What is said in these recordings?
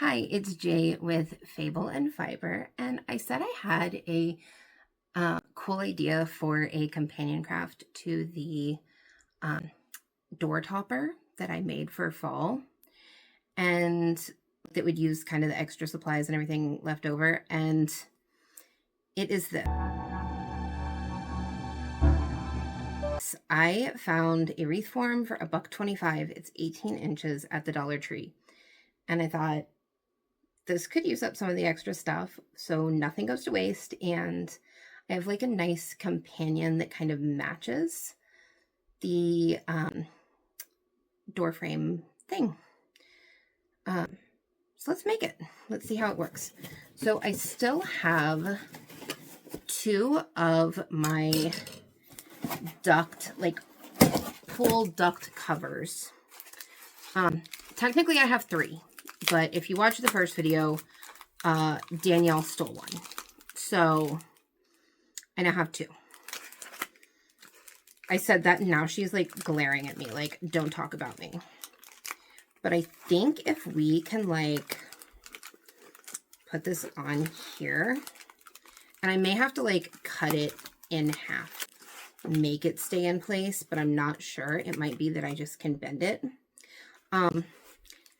Hi, it's Jay with Fable and Fiber, and I said I had a cool idea for a companion craft to the door topper that I made for fall, and that would use kind of the extra supplies and everything left over, and it is this. I found a wreath form for $1.25. It's 18 inches at the Dollar Tree, and I thought, this could use up some of the extra stuff, so nothing goes to waste, and I have like a nice companion that kind of matches the door frame thing. So let's make it. Let's see how it works. So I still have two of my duct, like pull duct covers. Technically I have three. But if you watch the first video, Danielle stole one. So I now have two. I said that and now she's like glaring at me like, don't talk about me. But I think if we can like put this on here, and I may have to like cut it in half, make it stay in place, but I'm not sure. It might be that I just can bend it.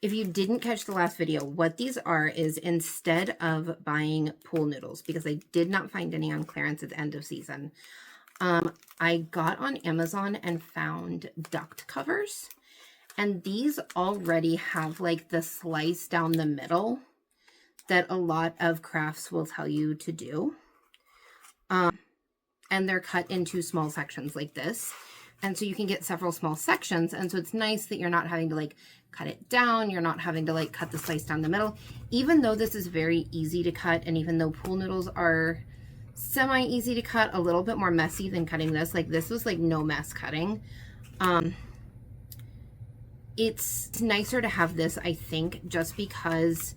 If you didn't catch the last video, what these are is instead of buying pool noodles, because I did not find any on clearance at the end of season, I got on Amazon and found duct covers. And these already have like the slice down the middle that a lot of crafts will tell you to do. And they're cut into small sections like this. And so you can get several small sections. And so it's nice that you're not having to like cut it down. You're not having to like cut the slice down the middle. Even though this is very easy to cut, and even though pool noodles are semi-easy to cut, a little bit more messy than cutting this. Like this was like no mess cutting. It's nicer to have this, I think, just because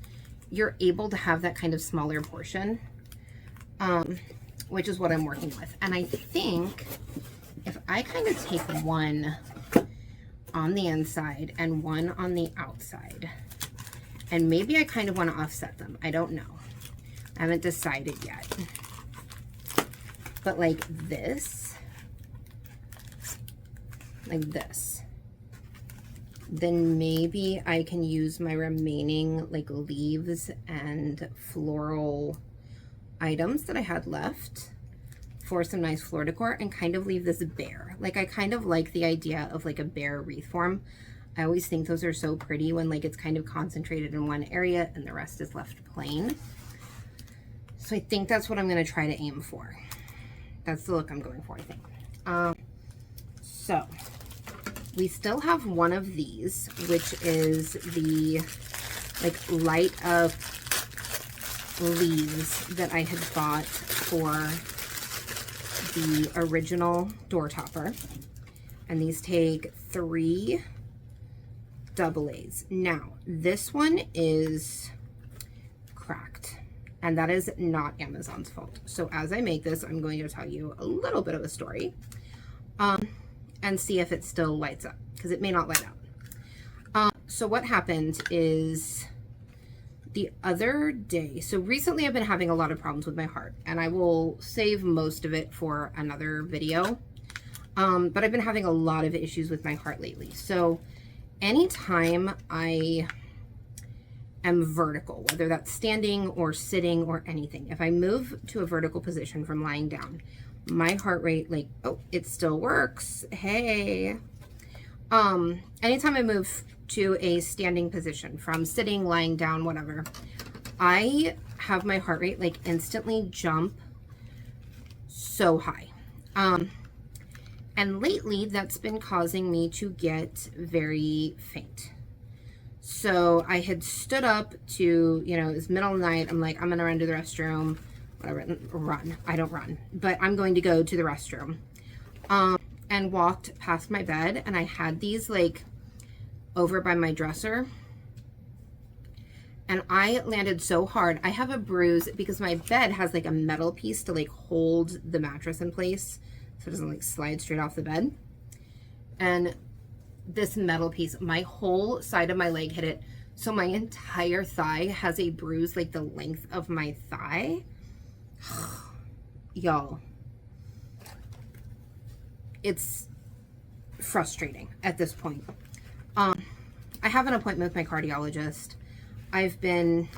you're able to have that kind of smaller portion, which is what I'm working with. And I think if I kind of take one on the inside and one on the outside, and maybe I kind of want to offset them. I don't know. I haven't decided yet. But like this, then maybe I can use my remaining like leaves and floral items that I had left for some nice floor decor and kind of leave this bare. Like I kind of like the idea of like a bare wreath form. I always think those are so pretty when like it's kind of concentrated in one area and the rest is left plain. So I think that's what I'm going to try to aim for. That's the look I'm going for, I think. So we still have one of these, which is the like light up leaves that I had bought for the original door topper, and these take 3 AA. Now this one is cracked, and that is not Amazon's fault. So as I make this, I'm going to tell you a little bit of a story and see if it still lights up, because it may not light up. So what happened is the other day, so recently I've been having a lot of problems with my heart, and I will save most of it for another video. But I've been having a lot of issues with my heart lately. So anytime I am vertical, whether that's standing or sitting or anything, if I move to a vertical position from lying down, my heart rate, like, oh, it still works. Hey. Anytime I move to a standing position from sitting, lying down, whatever, I have my heart rate like instantly jump so high. And lately that's been causing me to get very faint. So I had stood up to, you know, it was middle of the night. I'm like, I'm going to run to the restroom, whatever, run. I don't run, but I'm going to go to the restroom. And walked past my bed, and I had these like over by my dresser, and I landed so hard. I have a bruise because my bed has like a metal piece to like hold the mattress in place so it doesn't like slide straight off the bed. And this metal piece, my whole side of my leg hit it So my entire thigh has a bruise like the length of my thigh. Y'all, it's frustrating at this point. I have an appointment with my cardiologist. I've been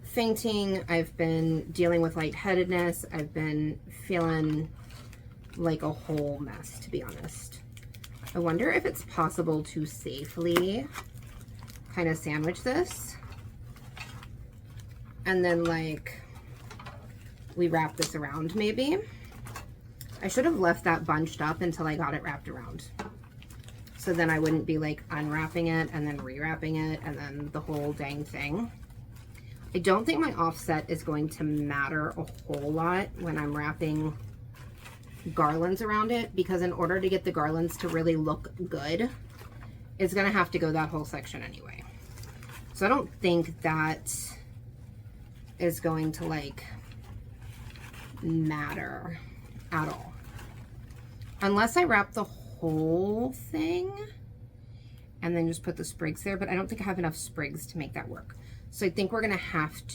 fainting. I've been dealing with lightheadedness. I've been feeling like a whole mess, to be honest. I wonder if it's possible to safely kind of sandwich this and then like we wrap this around maybe. I should have left that bunched up until I got it wrapped around. So then I wouldn't be like unwrapping it and then rewrapping it and then the whole dang thing. I don't think my offset is going to matter a whole lot when I'm wrapping garlands around it, because in order to get the garlands to really look good, it's gonna have to go that whole section anyway. So I don't think that is going to like matter at all. Unless I wrap the whole thing and then just put the sprigs there, but I don't think I have enough sprigs to make that work. So I think we're gonna have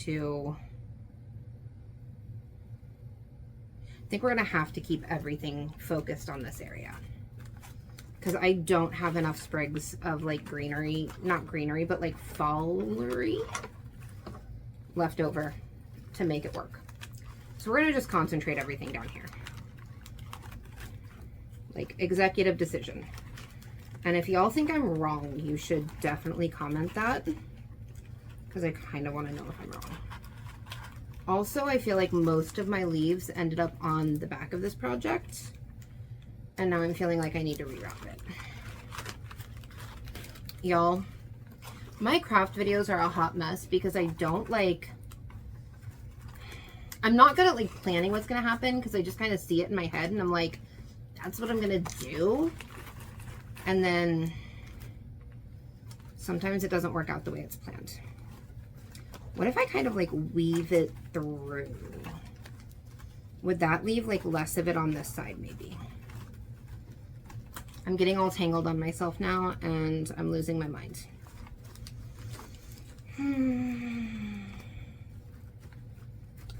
to keep everything focused on this area, because I don't have enough sprigs of like greenery, not greenery, but like fallery left over to make it work. So we're gonna just concentrate everything down here. Like, executive decision. And if y'all think I'm wrong, you should definitely comment that, because I kind of want to know if I'm wrong. Also, I feel like most of my leaves ended up on the back of this project, and now I'm feeling like I need to rewrap it. Y'all, my craft videos are a hot mess because I don't like, I'm not good at like planning what's going to happen, because I just kind of see it in my head and I'm like, that's what I'm going to do. And then sometimes it doesn't work out the way it's planned. What if I kind of like weave it through? Would that leave like less of it on this side maybe? I'm getting all tangled on myself now and I'm losing my mind.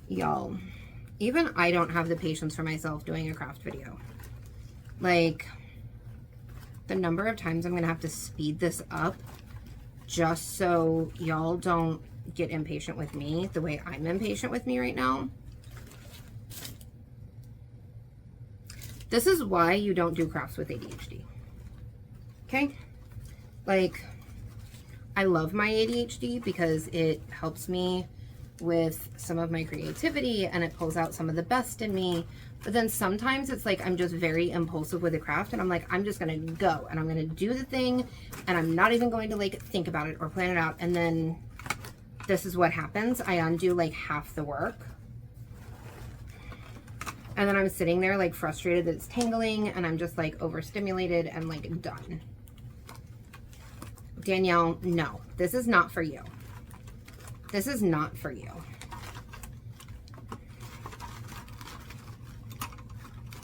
Y'all, even I don't have the patience for myself doing a craft video. Like, the number of times I'm going to have to speed this up just so y'all don't get impatient with me the way I'm impatient with me right now. This is why you don't do crafts with ADHD. Okay? Like, I love my ADHD because it helps me with some of my creativity and it pulls out some of the best in me. But then sometimes it's like I'm just very impulsive with a craft and I'm like, I'm just gonna go and I'm gonna do the thing and I'm not even going to like think about it or plan it out. And then this is what happens. I undo like half the work. And then I'm sitting there like frustrated that it's tangling and I'm just like overstimulated and like done. Danielle, no, this is not for you. This is not for you.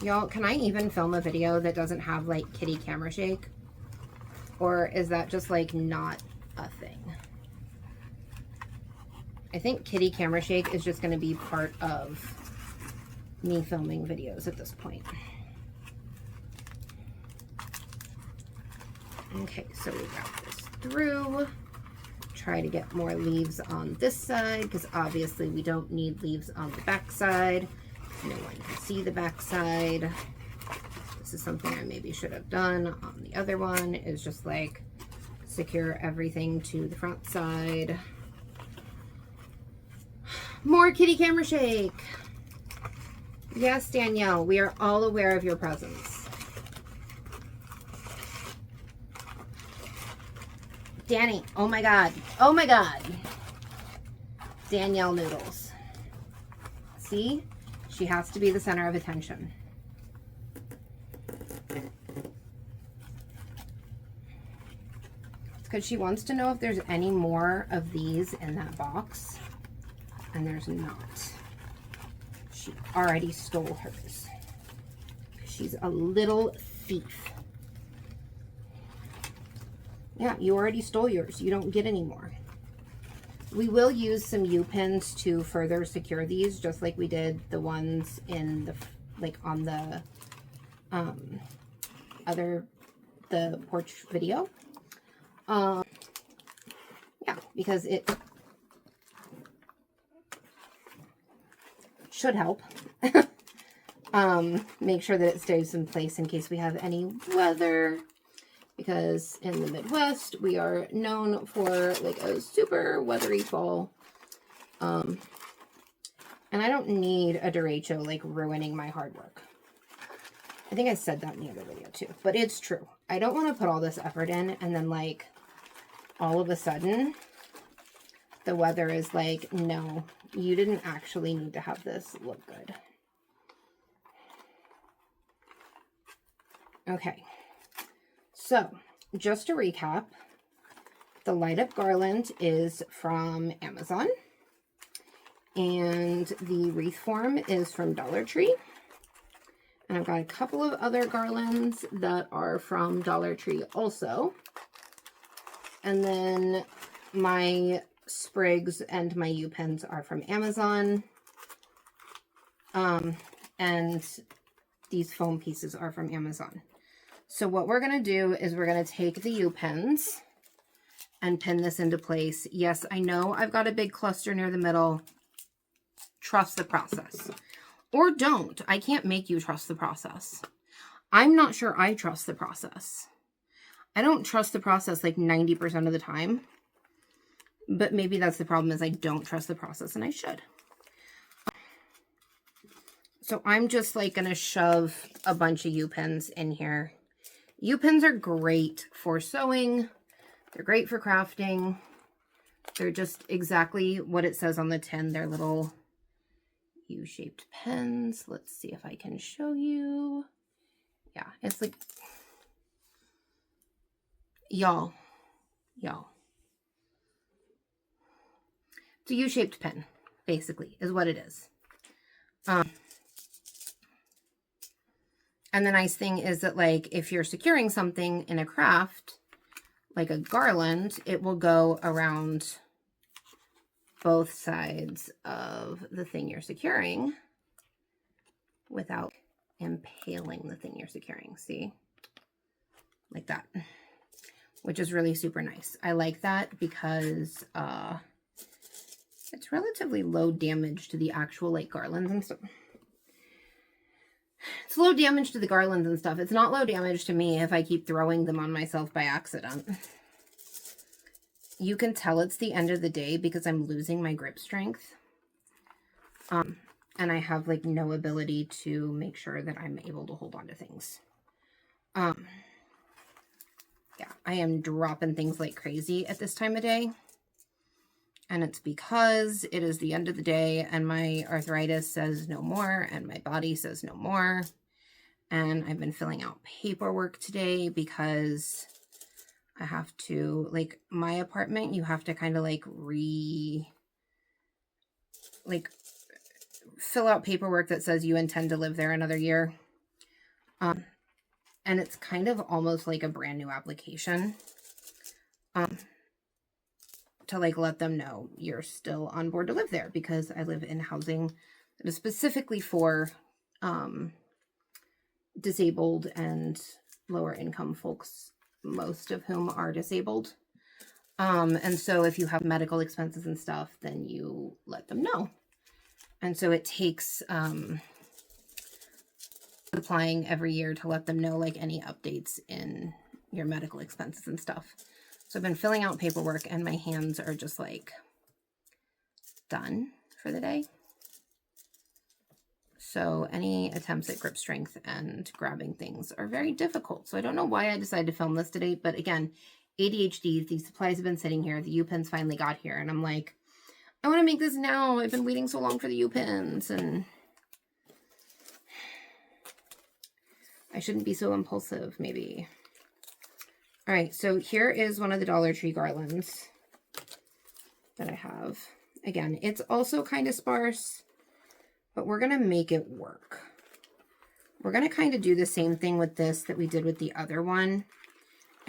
Y'all, can I even film a video that doesn't have like kitty camera shake? Or is that just like not a thing? I think kitty camera shake is just going to be part of me filming videos at this point. Okay, so we wrap this through. Try to get more leaves on this side because obviously we don't need leaves on the back side. No one can see the back side. This is something I maybe should have done on the other one, is just like secure everything to the front side. More kitty camera shake. Yes, Danielle, we are all aware of your presence. Danny, oh my God. Oh my God. Danielle Noodles. See? She has to be the center of attention. It's because she wants to know if there's any more of these in that box. And there's not. She already stole hers. She's a little thief. Yeah, you already stole yours. You don't get any more. We will use some U-pins to further secure these, just like we did the ones in the, like on the the porch video. Yeah, because it should help. Make sure that it stays in place in case we have any weather. Because in the Midwest, we are known for like a super weathery fall. And I don't need a derecho like ruining my hard work. I think I said that in the other video too, but it's true. I don't want to put all this effort in and then like all of a sudden the weather is like, no, you didn't actually need to have this look good. Okay. So, just to recap, the light up garland is from Amazon, and the wreath form is from Dollar Tree. And I've got a couple of other garlands that are from Dollar Tree also. And then my sprigs and my U-pins are from Amazon. And these foam pieces are from Amazon. So what we're going to do is we're going to take the U-pins and pin this into place. Yes, I know I've got a big cluster near the middle. Trust the process. Or don't. I can't make you trust the process. I'm not sure I trust the process. I don't trust the process like 90% of the time. But maybe that's the problem, is I don't trust the process and I should. So I'm just like going to shove a bunch of U-pins in here. U-pins are great for sewing. They're great for crafting. They're just exactly what it says on the tin. They're little U-shaped pens. Let's see if I can show you. Yeah, it's like, y'all. It's a U-shaped pen, basically, is what it is. And the nice thing is that, like, if you're securing something in a craft, like a garland, it will go around both sides of the thing you're securing without impaling the thing you're securing. See? Like that. Which is really super nice. I like that because it's relatively low damage to the actual, like, garlands and stuff. It's low damage to the garlands and stuff. It's not low damage to me if I keep throwing them on myself by accident. You can tell it's the end of the day because I'm losing my grip strength. And I have like no ability to make sure that I'm able to hold on to things. Yeah, I am dropping things like crazy at this time of day. And it's because it is the end of the day and my arthritis says no more and my body says no more. And I've been filling out paperwork today because I have to, like, my apartment, you have to kind of like fill out paperwork that says you intend to live there another year. And it's kind of almost like a brand new application. To like let them know you're still on board to live there, because I live in housing that is specifically for disabled and lower income folks, most of whom are disabled. And so if you have medical expenses and stuff, then you let them know. And so it takes applying every year to let them know like any updates in your medical expenses and stuff. So I've been filling out paperwork and my hands are just like done for the day. So any attempts at grip strength and grabbing things are very difficult. So I don't know why I decided to film this today, but again, ADHD, these supplies have been sitting here. The U-pins finally got here and I'm like, I want to make this now. I've been waiting so long for the U-pins and I shouldn't be so impulsive, maybe. All right, so here is one of the Dollar Tree garlands that I have. Again, it's also kind of sparse, but we're going to make it work. We're going to kind of do the same thing with this that we did with the other one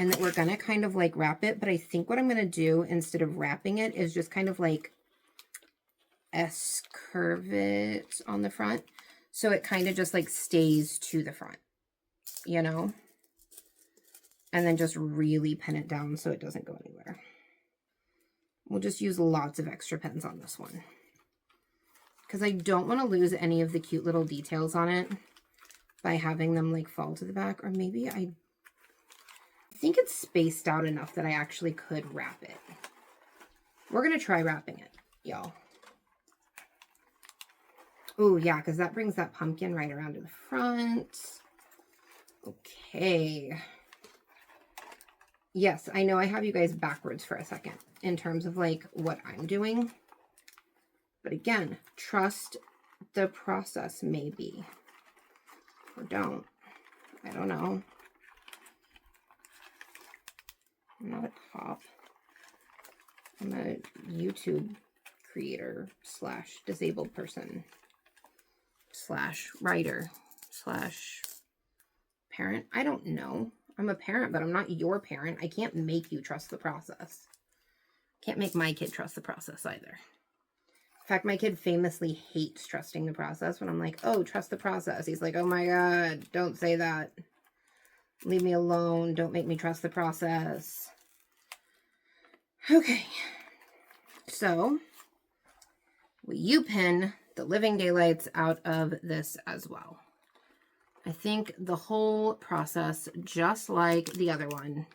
and that we're gonna kind of like wrap it, but I think what I'm gonna do instead of wrapping it is just kind of like S-curve it on the front. So it kind of just like stays to the front, you know? And then just really pin it down so it doesn't go anywhere. We'll just use lots of extra pins on this one, because I don't want to lose any of the cute little details on it by having them like fall to the back. Or maybe I think it's spaced out enough that I actually could wrap it. We're going to try wrapping it, y'all. Oh yeah, because that brings that pumpkin right around to the front. Okay. Yes, I know I have you guys backwards for a second in terms of like what I'm doing. But again, trust the process maybe. Or don't. I don't know. I'm not a cop. I'm a YouTube creator / disabled person / writer / parent. I don't know. I'm a parent, but I'm not your parent. I can't make you trust the process. Can't make my kid trust the process either. In fact, my kid famously hates trusting the process. When I'm like, oh, trust the process, he's like, oh my God, don't say that. Leave me alone. Don't make me trust the process. Okay. So, will you pin the living daylights out of this as well? I think the whole process, just like the other one,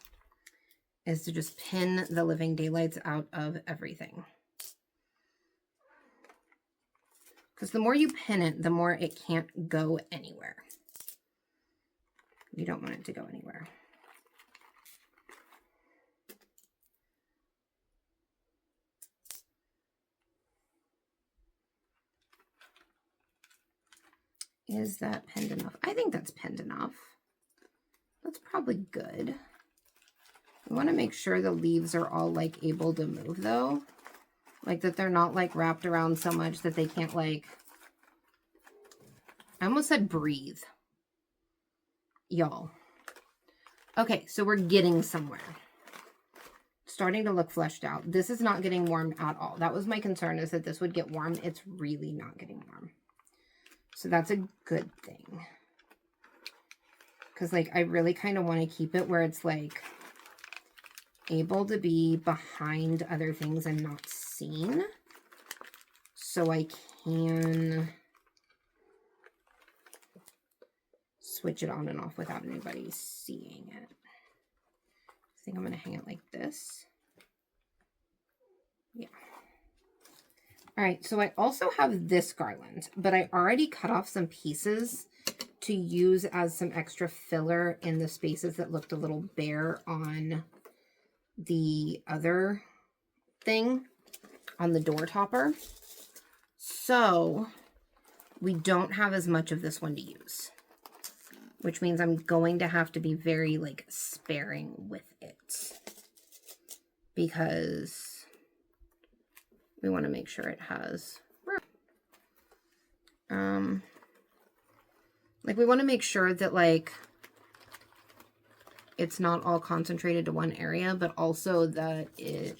is to just pin the living daylights out of everything. Because the more you pin it, the more it can't go anywhere. You don't want it to go anywhere. Is that pinned enough? I think that's pinned enough. That's probably good. I want to make sure the leaves are all like able to move though. Like that they're not like wrapped around so much that they can't like, I almost said breathe. Y'all. Okay, so we're getting somewhere. Starting to look fleshed out. This is not getting warm at all. That was my concern, is that this would get warm. It's really not getting warm. So that's a good thing. Because like I really kind of want to keep it where it's like able to be behind other things and not seen. So I can switch it on and off without anybody seeing it. I think I'm going to hang it like this. Yeah. All right, so I also have this garland, but I already cut off some pieces to use as some extra filler in the spaces that looked a little bare on the other thing, on the door topper. So we don't have as much of this one to use, which means I'm going to have to be very like sparing with it, because we want to make sure it has room. Like we want to make sure that like it's not all concentrated to one area, but also that it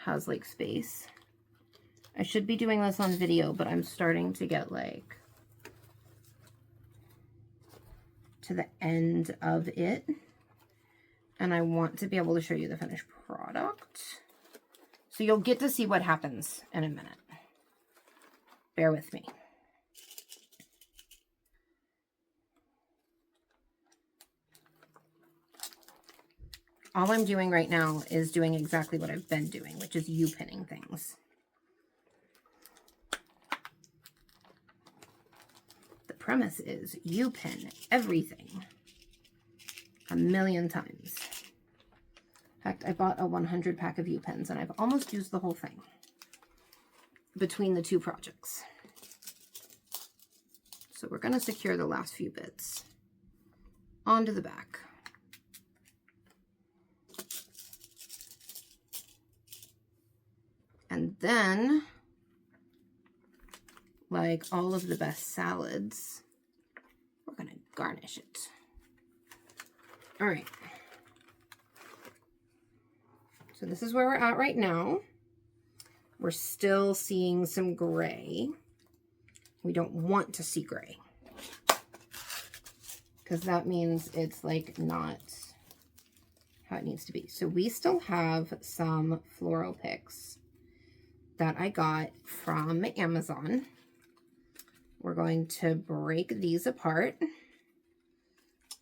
has like space. I should be doing this on video, but I'm starting to get like to the end of it, and I want to be able to show you the finished product. So you'll get to see what happens in a minute. Bear with me. All I'm doing right now is doing exactly what I've been doing, which is U-pinning things. The premise is U-pin everything a million times. In fact, I bought a 100 pack of U-pins and I've almost used the whole thing between the two projects. So we're going to secure the last few bits onto the back. And then, like all of the best salads, we're going to garnish it. All right. So this is where we're at right now. We're still seeing some gray. We don't want to see gray, because that means it's like not how it needs to be. So we still have some floral picks that I got from Amazon. We're going to break these apart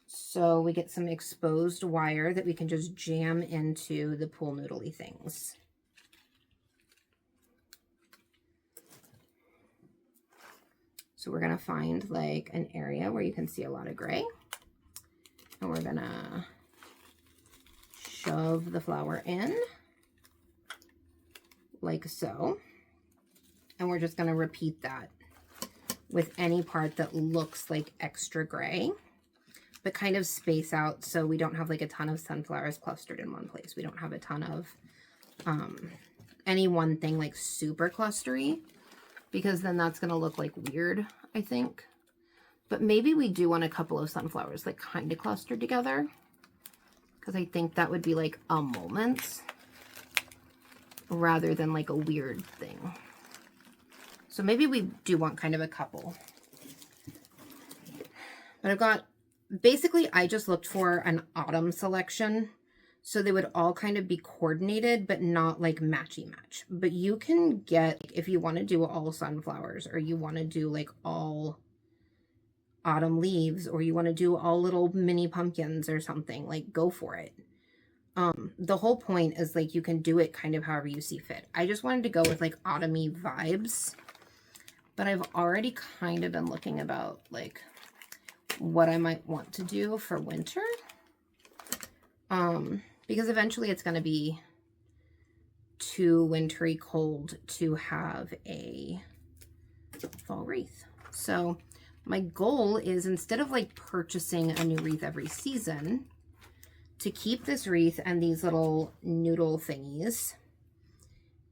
so we get some exposed wire that we can just jam into the pool noodly things. So we're gonna find like an area where you can see a lot of gray, and we're gonna shove the flower in like so. And we're just gonna repeat that with any part that looks like extra gray, but kind of space out so we don't have like a ton of sunflowers clustered in one place. We don't have a ton of any one thing like super clustery, because then that's gonna look like weird, I think. But maybe we do want a couple of sunflowers like kind of clustered together, because I think that would be like a moment rather than like a weird thing. So maybe we do want kind of a couple. But I've got, basically I just looked for an autumn selection, so they would all kind of be coordinated, but not like matchy match. But you can get, if you want to do all sunflowers, or you want to do like all autumn leaves, or you want to do all little mini pumpkins or something, like go for it. The whole point is like you can do it kind of however you see fit. I just wanted to go with like autumny vibes, but I've already kind of been looking about like what I might want to do for winter. Because eventually it's going to be too wintry cold to have a fall wreath. So my goal is, instead of like purchasing a new wreath every season, to keep this wreath and these little noodle thingies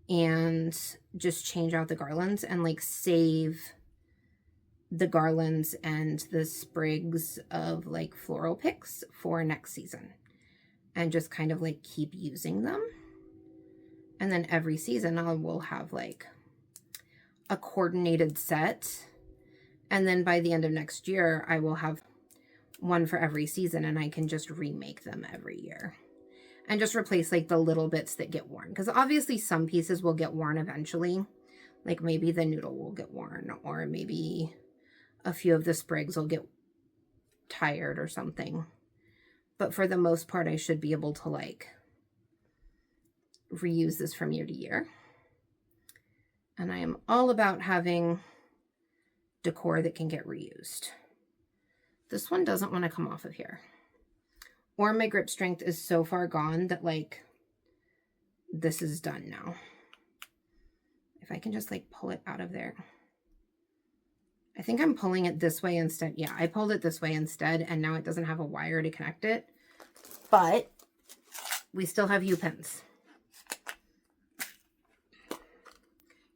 and just change out the garlands and like save the garlands and the sprigs of like floral picks for next season, and just kind of like keep using them. And then every season I will have like a coordinated set, and then by the end of next year I will have one for every season, and I can just remake them every year and just replace like the little bits that get worn, because obviously some pieces will get worn eventually, like maybe the noodle will get worn, or maybe a few of the sprigs will get tired or something. But for the most part, I should be able to like reuse this from year to year. And I am all about having decor that can get reused. This one doesn't want to come off of here. Or my grip strength is so far gone that like this is done now. If I can just like pull it out of there. I think I'm pulling it this way instead. Yeah, I pulled it this way instead, and now it doesn't have a wire to connect it. But we still have U-pins.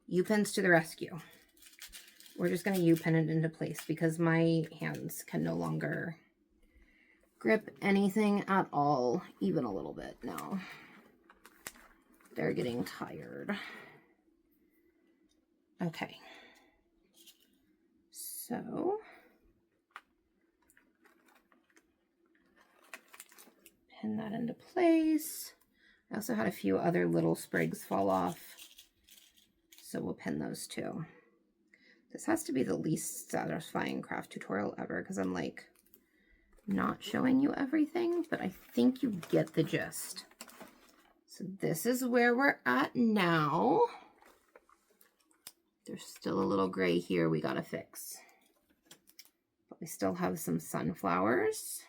U-pins to the rescue. We're just going to U-pin it into place because my hands can no longer grip anything at all, even a little bit now. They're getting tired. Okay. So pin that into place. I also had a few other little sprigs fall off, so we'll pin those too. This has to be the least satisfying craft tutorial ever because I'm like not showing you everything, but I think you get the gist. So this is where we're at now. There's still a little gray here we gotta fix. But we still have some sunflowers.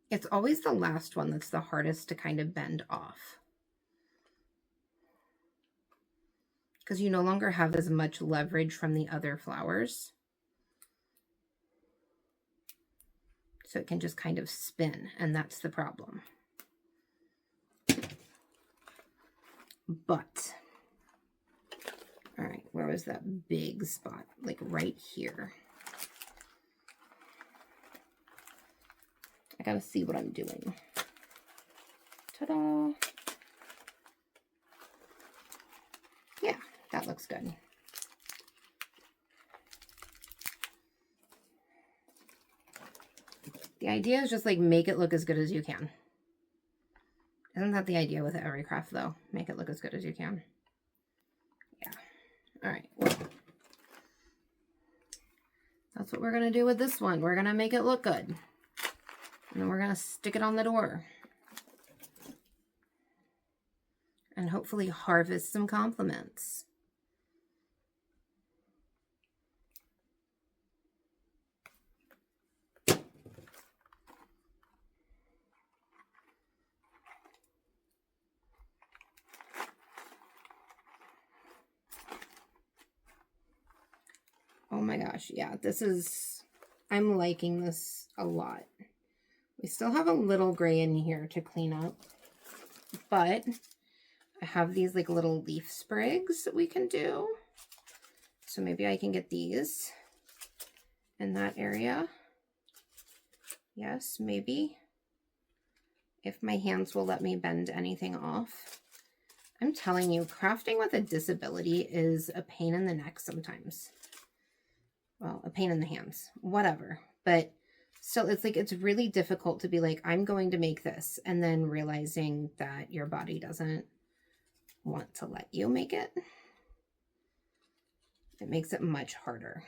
It's always the last one that's the hardest to kind of bend off, because you no longer have as much leverage from the other flowers. So it can just kind of spin, and that's the problem. But, all right, where was that big spot? Like right here. I gotta see what I'm doing. Ta-da! Yeah, that looks good. The idea is just like make it look as good as you can. Isn't that the idea with every craft though? Make it look as good as you can. Yeah. All right. Well, that's what we're going to do with this one. We're going to make it look good. And then we're going to stick it on the door. And hopefully harvest some compliments. Oh my gosh, yeah, I'm liking this a lot. We still have a little gray in here to clean up, but I have these like little leaf sprigs that we can do. So maybe I can get these in that area. Yes, maybe. If my hands will let me bend anything off. I'm telling you, crafting with a disability is a pain in the neck sometimes. Well, a pain in the hands, whatever. But still, it's like, it's really difficult to be like, I'm going to make this, and then realizing that your body doesn't want to let you make it. It makes it much harder.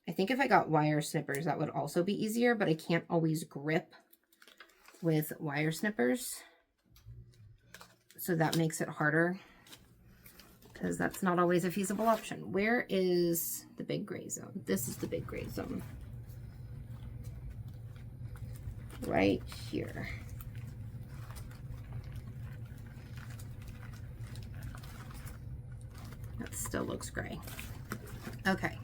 I think if I got wire snippers, that would also be easier, but I can't always grip with wire snippers. So that makes it harder, because that's not always a feasible option. Where is the big gray zone? This is the big gray zone. Right here. That still looks gray. Okay.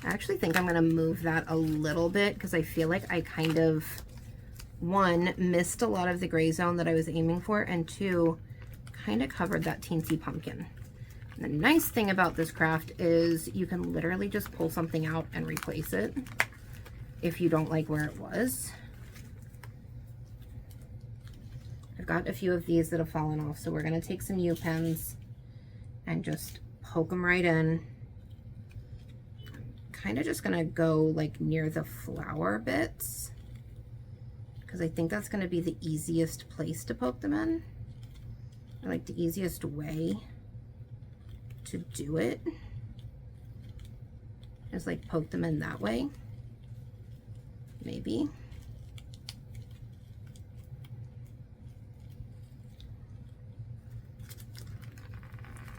I actually think I'm going to move that a little bit because I feel like I kind of, one, missed a lot of the gray zone that I was aiming for, and two, kind of covered that teensy pumpkin. The nice thing about this craft is you can literally just pull something out and replace it if you don't like where it was. I've got a few of these that have fallen off, so we're going to take some U-pens and just poke them right in. Kind of just going to go like near the flower bits, because I think that's going to be the easiest place to poke them in, or like the easiest way to do it is like poke them in that way, maybe.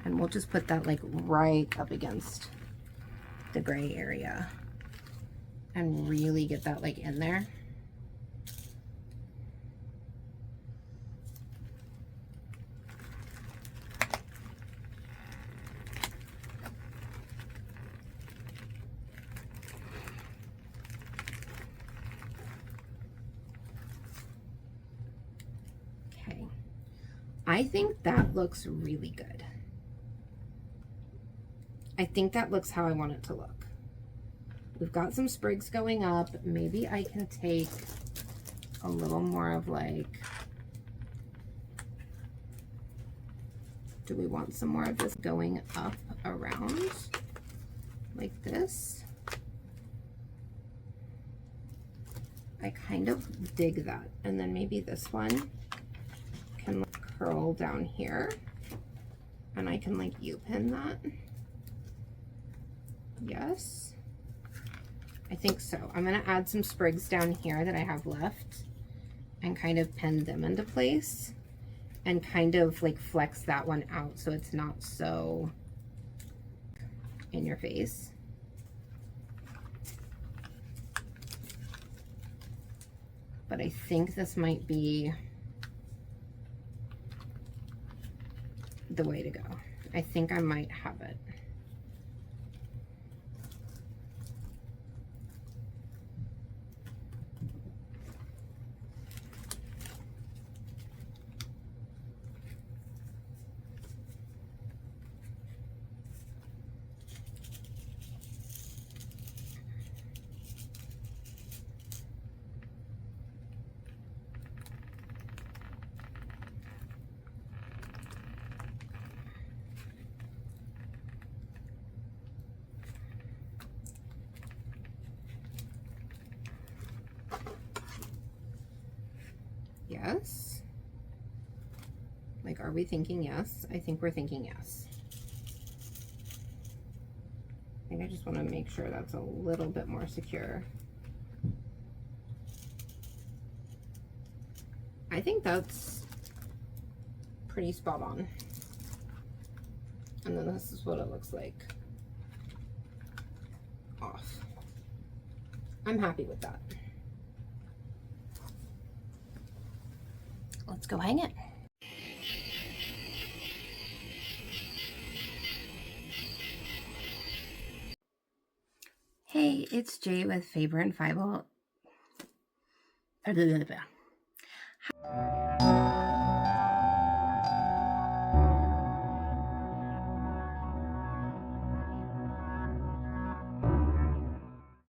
And we'll just put that like right up against the gray area and really get that like in there. Okay, I think that looks really good. I think that looks how I want it to look. We've got some sprigs going up. Maybe I can take a little more of like, do we want some more of this going up around like this? I kind of dig that. And then maybe this one can like curl down here, and I can like U-pin that. Yes, I think so. I'm going to add some sprigs down here that I have left and kind of pin them into place and kind of like flex that one out so it's not so in your face. But I think this might be the way to go. I think I might have it. yes. Like, are we thinking yes? I think we're thinking yes. I think I just want to make sure that's a little bit more secure. I think that's pretty spot on. And then this is what it looks like off. I'm happy with that. Let's go hang it. Hey, it's Jay with Faber and Fievel.